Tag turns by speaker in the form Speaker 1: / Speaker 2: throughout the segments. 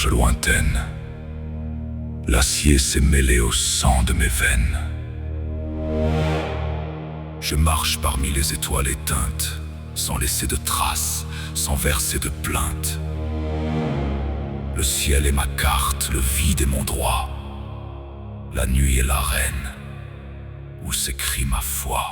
Speaker 1: gorge lointaine. L'acier s'est mêlé au sang de mes veines. Je marche parmi les étoiles éteintes, sans laisser de traces, sans verser de plainte. Le ciel est ma carte, le vide est mon droit. La nuit est l'arène où s'écrit ma foi.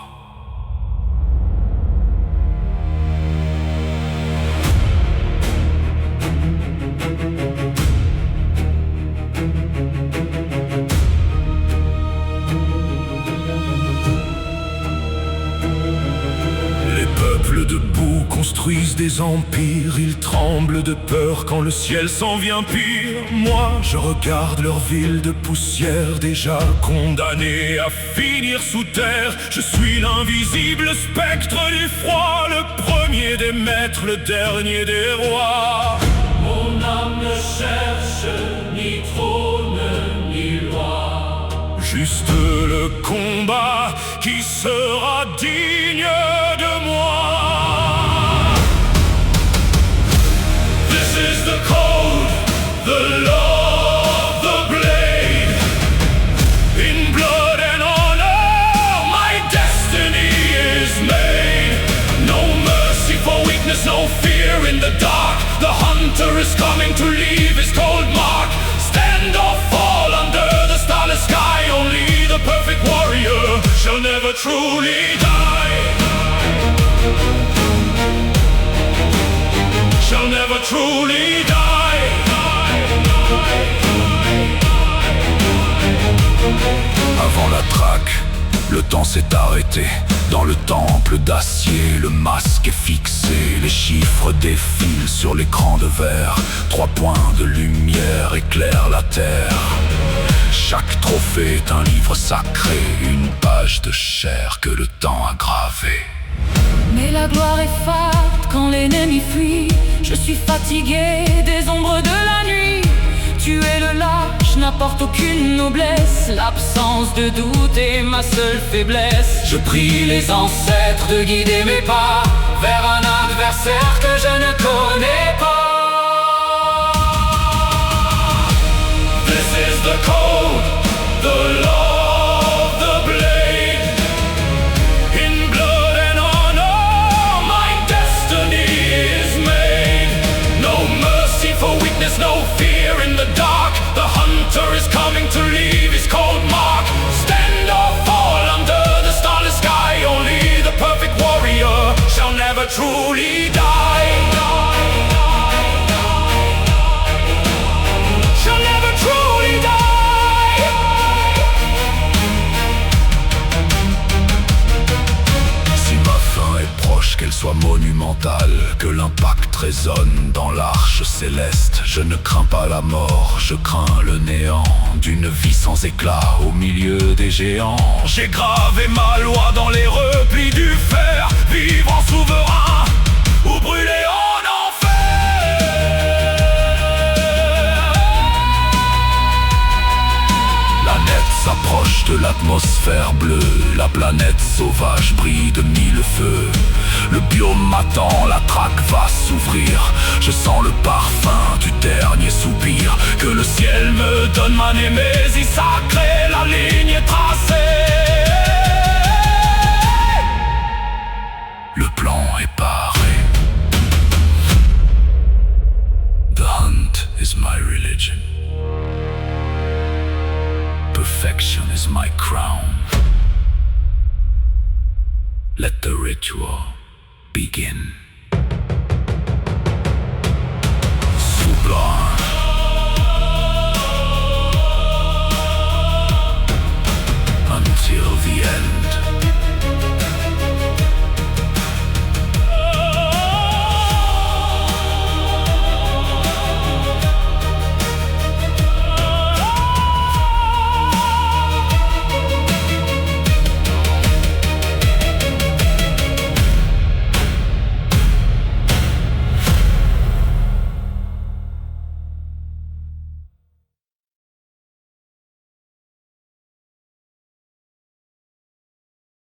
Speaker 1: Les peuples debout construisent des empires. Ils tremblent de peur quand le ciel s'en vient pire. Moi, je regarde leur ville de poussière, déjà condamnée à finir sous terre. Je suis l'invisible spectre du froid, le premier des maîtres, le dernier des rois. Mon âme ne cherche ni trône ni loi, juste le combat qui sera digne de moi. This is the code, the law, the blade. In blood and honor, my destiny is made. No mercy for weakness, no fear in the dark. The hunter is coming to leave his cold mark. Stand or fall under the starless sky. Only the perfect warrior shall never truly die. Shall never truly die. Avant la traque, le temps s'est arrêté. Dans le temple d'acier, le masque est fixé. Les chiffres défilent sur l'écran de verre. 3 points de lumière éclairent la terre. Chaque trophée est un livre sacré, une page de chair que le temps a gravée.
Speaker 2: Mais la gloire est forte quand l'ennemi fuit. Je suis fatigué des ombres de la nuit. Tuer le lâche n'apporte aucune noblesse. L'absence de doute est ma seule faiblesse. Je prie les ancêtres de guider mes pas vers un adversaire que je ne connais pas.
Speaker 1: This is the code, the law, the blade. In blood and honor, my destiny is made. No mercy for weakness, no fear in the dark. The hunter is coming to leave his cold mark. Stand or fall under the starless sky. Only the perfect warrior shall never truly die. Shall never truly die. Si ma fin est proche, qu'elle soit monumentale, que l'impact résonne dans l'arche céleste. Je ne crains pas la mort, je crains le néant d'une vie sans éclat au milieu des géants. J'ai gravé ma loi dans les replis du fer. Vivre en souverain ou brûler en enfer. La nette s'approche de l'atmosphère bleue. La planète sauvage brille de 1000 feux. Le biome m'attend, la traque va s'ouvrir. Je sens le parfum du dernier soupir. Que le ciel me donne ma némésie sacrée. La ligne est tracée. Le plan est paré. The hunt is my religion. Perfection is my crown. Let the ritual begin.